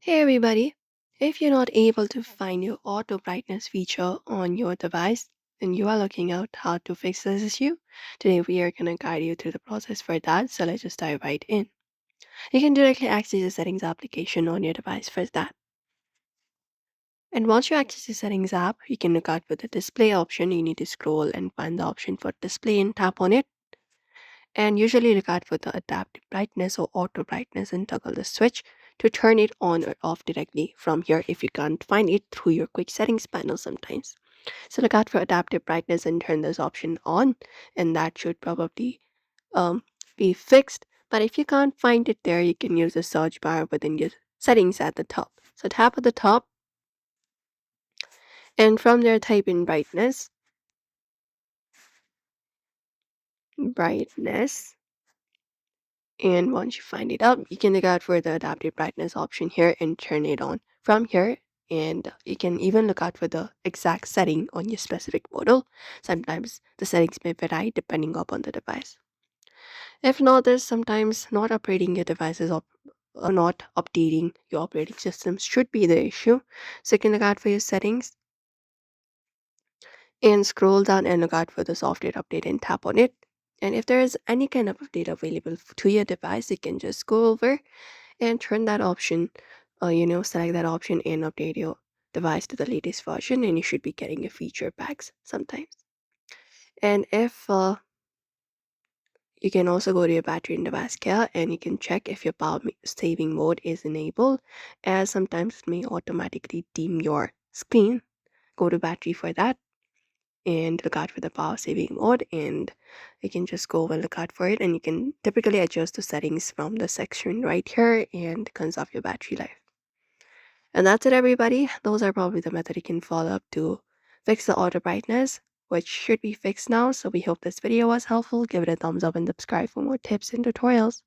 Hey everybody! If you're not able to find your auto brightness feature on your device, then you are looking out how to fix this issue. Today we are going to guide you through the process for that, so let's just dive right in. You can directly access the settings application on your device for that. And once you access the settings app, you can look out for the display option. You need to scroll and find the option for display and tap on it. And usually look out for the adaptive brightness or auto brightness and toggle the switch to turn it on or off directly from here if you can't find it through your quick settings panel sometimes. So look out for adaptive brightness and turn this option on, and that should probably um, be fixed. But if you can't find it there, you can use the search bar within your settings at the top. So tap at the top, and from there type in brightness. And once you find it out, you can look out for the adaptive brightness option here and turn it on from here. And you can even look out for the exact setting on your specific model. Sometimes the settings may vary depending upon the device. If not, there's sometimes not upgrading your devices or not updating your operating systems should be the issue. So you can look out for your settings and scroll down and look out for the software update and tap on it. And if there is any kind of update available to your device, you can just go over and turn that option, select that option and update your device to the latest version, and you should be getting your feature packs sometimes. And if you can also go to your battery and device care and you can check if your saving mode is enabled, as sometimes it may automatically dim your screen. Go to battery for that and look out for the power saving mode, and you can just go and look out for it, and you can typically adjust the settings from the section right here and conserve your battery life. And that's it, everybody. Those are probably the method you can follow up to fix the auto brightness, which should be fixed now. So we hope this video was helpful. Give it a thumbs up and subscribe for more tips and tutorials.